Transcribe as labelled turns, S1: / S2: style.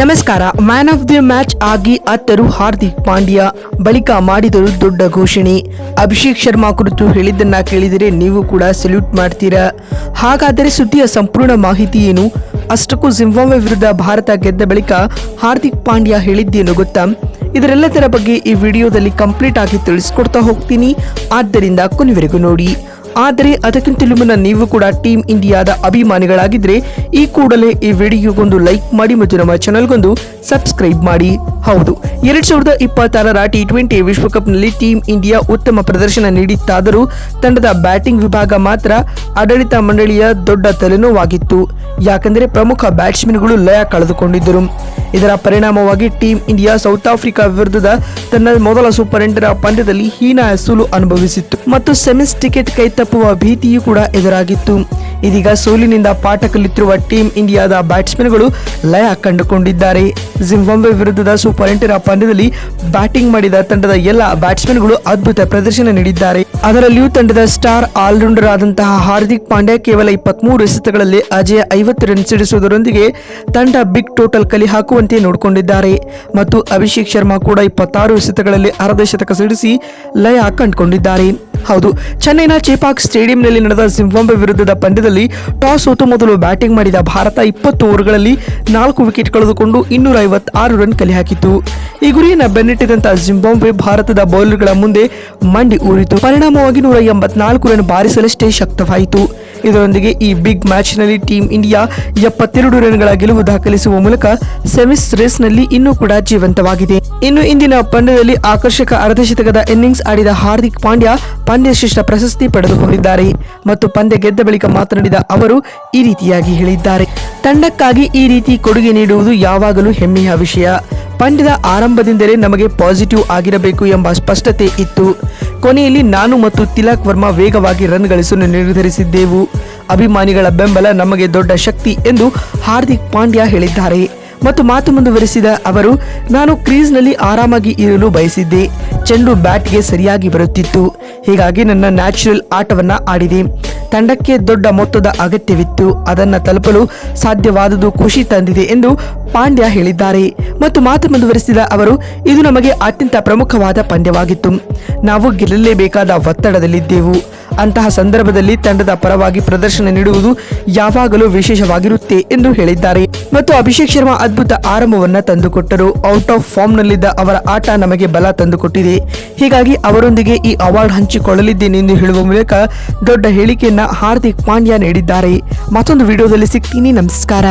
S1: ನಮಸ್ಕಾರ. Man of the match ಆಗಿ ಅತ್ತರು ಹಾರ್ದಿಕ್ ಪಾಂಡ್ಯ. ಬಳಿಕ ಮಾಡಿದರು ದೊಡ್ಡ ಘೋಷಣೆ. ಅಭಿಷೇಕ್ ಶರ್ಮಾ ಕುರಿತು ಹೇಳಿದ್ದನ್ನ ಕೇಳಿದರೆ ನೀವು ಕೂಡ ಸಲ್ಯೂಟ್ ಮಾಡ್ತೀರಾ. ಹಾಗಾದರೆ ಸುದ್ದಿಯ ಸಂಪೂರ್ಣ ಮಾಹಿತಿ ಏನು? ಅಷ್ಟಕ್ಕೂ ಜಿಂಬಾಬ್ವೆ ವಿರುದ್ಧ ಭಾರತ ಗೆದ್ದ ಬಳಿಕ ಹಾರ್ದಿಕ್ ಪಾಂಡ್ಯ ಹೇಳಿದ್ದೇನು ಗೊತ್ತಾ? ಇದರೆಲ್ಲದರ ಬಗ್ಗೆ ಈ ವಿಡಿಯೋದಲ್ಲಿ ಕಂಪ್ಲೀಟ್ ಆಗಿ ತಿಳಿಸ್ಕೊಡ್ತಾ ಹೋಗ್ತೀನಿ, ಆದ್ದರಿಂದ ಕೊನೆವರೆಗೂ ನೋಡಿ. ಆದರೆ ಅದಕ್ಕಿಂತಲೂ ಮುನ್ನ ನೀವು ಕೂಡ ಟೀಮ್ ಇಂಡಿಯಾದ ಅಭಿಮಾನಿಗಳಾಗಿದ್ರೆ ಈ ಕೂಡಲೇ ಈ ವಿಡಿಯೋಗೊಂದು ಲೈಕ್ ಮಾಡಿ ಮತ್ತು ನಮ್ಮ ಚಾನೆಲ್ಗೊಂದು ಸಬ್ಸ್ಕ್ರೈಬ್ ಮಾಡಿ. ಹೌದು, 2026ರ T20 ವಿಶ್ವಕಪ್ನಲ್ಲಿ ಟೀಮ್ ಇಂಡಿಯಾ ಉತ್ತಮ ಪ್ರದರ್ಶನ ನೀಡಿತ್ತಾದರೂ ತಂಡದ ಬ್ಯಾಟಿಂಗ್ ವಿಭಾಗ ಮಾತ್ರ ಆಡಳಿತ ಮಂಡಳಿಯ ದೊಡ್ಡ ತಲೆನೋವಾಗಿತ್ತು. ಯಾಕೆಂದರೆ ಪ್ರಮುಖ ಬ್ಯಾಟ್ಸ್ಮನ್ಗಳು ಲಯ ಕಳೆದುಕೊಂಡಿದ್ದರು. ಇದರ ಪರಿಣಾಮವಾಗಿ ಟೀಮ್ ಇಂಡಿಯಾ ಸೌತ್ ಆಫ್ರಿಕಾ ವಿರುದ್ಧದ ತನ್ನ ಮೊದಲ ಸೂಪರ್ 8ರ ಪಂದ್ಯದಲ್ಲಿ ಹೀನಾಯ ಸೋಲು ಅನುಭವಿಸಿತ್ತು ಮತ್ತು ಸೆಮಿಸ್ ಟಿಕೆಟ್ ಕೈತಪ್ಪುವ ಭೀತಿಯೂ ಕೂಡ ಎದುರಾಗಿತ್ತು. ಇದೀಗ ಸೋಲಿನಿಂದ ಪಾಠ ಕಲಿತಿರುವ ಟೀಮ್ ಇಂಡಿಯಾದ ಬ್ಯಾಟ್ಸ್ಮನ್ಗಳು ಲಯ ಕಂಡುಕೊಂಡಿದ್ದಾರೆ. ಜಿಂಬಾಬ್ವೆ ವಿರುದ್ಧದ ಸೂಪರ್ 8ರ ಪಂದ್ಯದಲ್ಲಿ ಬ್ಯಾಟಿಂಗ್ ಮಾಡಿದ ತಂಡದ ಎಲ್ಲ ಬ್ಯಾಟ್ಸ್ಮನ್ಗಳು ಅದ್ಭುತ ಪ್ರದರ್ಶನ ನೀಡಿದ್ದಾರೆ. ಅದರಲ್ಲಿಯೂ ತಂಡದ ಸ್ಟಾರ್ ಆಲ್ರೌಂಡರ್ ಆದಂತಹ ಹಾರ್ದಿಕ್ ಪಾಂಡ್ಯ ಕೇವಲ 23 ಎಸೆತಗಳಲ್ಲಿ ಅಜೇಯ 50 ರನ್ ಸಿಡಿಸುವುದರೊಂದಿಗೆ ತಂಡ ಬಿಗ್ ಟೋಟಲ್ ಕಲಿ ಹಾಕುವಂತೆ ನೋಡಿಕೊಂಡಿದ್ದಾರೆ. ಮತ್ತು ಅಭಿಷೇಕ್ ಶರ್ಮಾ ಕೂಡ 26 ಎಸೆತಗಳಲ್ಲಿ ಅರ್ಧ ಶತಕ ಸಿಡಿಸಿ ಲಯ ಕಂಡುಕೊಂಡಿದ್ದಾರೆ. ಹೌದು, ಚೆನ್ನೈನ ಚೇಪಾಕ್ ಸ್ಟೇಡಿಯಂನಲ್ಲಿ ನಡೆದ ಜಿಂಬಾಬ್ವೆ ವಿರುದ್ಧದ ಪಂದ್ಯದಲ್ಲಿ ಟಾಸ್ ಸೋತು ಮೊದಲು ಬ್ಯಾಟಿಂಗ್ ಮಾಡಿದ ಭಾರತ 20 ಓವರ್ಗಳಲ್ಲಿ 4 ವಿಕೆಟ್ ಕಳೆದುಕೊಂಡು 256 ರನ್ ಕಲೆ ಹಾಕಿತು. ಈ ಗುರಿಯನ್ನು ಬೆನ್ನಟ್ಟಿದಂತಹ ಜಿಂಬಾಬ್ವೆ ಭಾರತದ ಬೌಲರ್ಗಳ ಮುಂದೆ ಮಂಡಿ ಊರಿತು. ಪರಿಣಾಮವಾಗಿ 184 ರನ್ ಬಾರಿಸಲಷ್ಟೇ ಶಕ್ತವಾಯಿತು. ಇದರೊಂದಿಗೆ ಈ ಬಿಗ್ ಮ್ಯಾಚ್ನಲ್ಲಿ ಟೀಮ್ ಇಂಡಿಯಾ 72 ರನ್ಗಳ ಗೆಲುವು ದಾಖಲಿಸುವ ಮೂಲಕ ಸೆಮಿಸ್ ರೇಸ್ನಲ್ಲಿ ಇನ್ನೂ ಕೂಡ ಜೀವಂತವಾಗಿದೆ. ಇನ್ನು ಇಂದಿನ ಪಂದ್ಯದಲ್ಲಿ ಆಕರ್ಷಕ ಅರ್ಧಶತಕದ ಇನ್ನಿಂಗ್ಸ್ ಆಡಿದ ಹಾರ್ದಿಕ್ ಪಾಂಡ್ಯ ಪಂದ್ಯಶ್ರೇಷ್ಠ ಪ್ರಶಸ್ತಿ ಪಡೆದುಕೊಂಡಿದ್ದಾರೆ. ಮತ್ತು ಪಂದ್ಯ ಗೆದ್ದ ಬಳಿಕ ಮಾತನಾಡಿದ ಅವರು ಈ ರೀತಿಯಾಗಿ ಹೇಳಿದ್ದಾರೆ: ತಂಡಕ್ಕಾಗಿ ಈ ರೀತಿ ಕೊಡುಗೆ ನೀಡುವುದು ಯಾವಾಗಲೂ ಹೆಮ್ಮೆಯ ವಿಷಯ. ಪಂದ್ಯದ ಆರಂಭದಿಂದಲೇ ನಮಗೆ ಪಾಸಿಟಿವ್ ಆಗಿರಬೇಕು ಎಂಬ ಸ್ಪಷ್ಟತೆ ಇತ್ತು. ಕೊನೆಯಲ್ಲಿ ನಾನು ಮತ್ತು ತಿಲಕ್ ವರ್ಮಾ ವೇಗವಾಗಿ ರನ್ ಗಳಿಸಲು ನಿರ್ಧರಿಸಿದ್ದೆವು. ಅಭಿಮಾನಿಗಳ ಬೆಂಬಲ ನಮಗೆ ದೊಡ್ಡ ಶಕ್ತಿ ಎಂದು ಹಾರ್ದಿಕ್ ಪಾಂಡ್ಯ ಹೇಳಿದ್ದಾರೆ. ಮತ್ತು ಮಾತು ಮುಂದುವರಿಸಿದ ಅವರು, ನಾನು ಕ್ರೀಸ್ನಲ್ಲಿ ಆರಾಮಾಗಿ ಇರಲು ಬಯಸಿದ್ದೆ. ಚೆಂಡು ಬ್ಯಾಟ್ಗೆ ಸರಿಯಾಗಿ ಬರುತ್ತಿತ್ತು, ಹೀಗಾಗಿ ನನ್ನ ನ್ಯಾಚುರಲ್ ಆಟವನ್ನ ಆಡಿದೆ. ತಂಡಕ್ಕೆ ದೊಡ್ಡ ಮೊತ್ತದ ಅಗತ್ಯವಿತ್ತು, ಅದನ್ನು ತಲುಪಲು ಸಾಧ್ಯವಾದುದು ಖುಷಿ ತಂದಿದೆ ಎಂದು ಪಾಂಡ್ಯ ಹೇಳಿದ್ದಾರೆ. ಮತ್ತು ಮಾತು ಮುಂದುವರಿಸಿದ ಅವರು, ಇದು ನಮಗೆ ಅತ್ಯಂತ ಪ್ರಮುಖವಾದ ಪಂದ್ಯವಾಗಿತ್ತು. ನಾವು ಗೆಲ್ಲಲೇಬೇಕಾದ ಒತ್ತಡದಲ್ಲಿದ್ದೆವು. ಅಂತಹ ಸಂದರ್ಭದಲ್ಲಿ ತಂಡದ ಪರವಾಗಿ ಪ್ರದರ್ಶನ ನೀಡುವುದು ಯಾವಾಗಲೂ ವಿಶೇಷವಾಗಿರುತ್ತೆ ಎಂದು ಹೇಳಿದ್ದಾರೆ. ಮತ್ತು ಅಭಿಷೇಕ್ ಶರ್ಮಾ ಅದ್ಭುತ ಆರಂಭವನ್ನ ತಂದುಕೊಟ್ಟರು. ಔಟ್ ಆಫ್ ಫಾರ್ಮ್ ನಲ್ಲಿದ್ದ ಅವರ ಆಟ ನಮಗೆ ಬಲ ತಂದುಕೊಟ್ಟಿದೆ, ಹೀಗಾಗಿ ಅವರೊಂದಿಗೆ ಈ ಅವಾರ್ಡ್ ಹಂಚಿಕೊಳ್ಳಲಿದ್ದೇನೆ ಎಂದು ಹೇಳುವ ಮೂಲಕ ದೊಡ್ಡ ಹೇಳಿಕೆಯನ್ನ ಹಾರ್ದಿಕ್ ಪಾಂಡ್ಯ ನೀಡಿದ್ದಾರೆ. ಮತ್ತೊಂದು ವಿಡಿಯೋದಲ್ಲಿ ಸಿಗ್ತೀನಿ. ನಮಸ್ಕಾರ.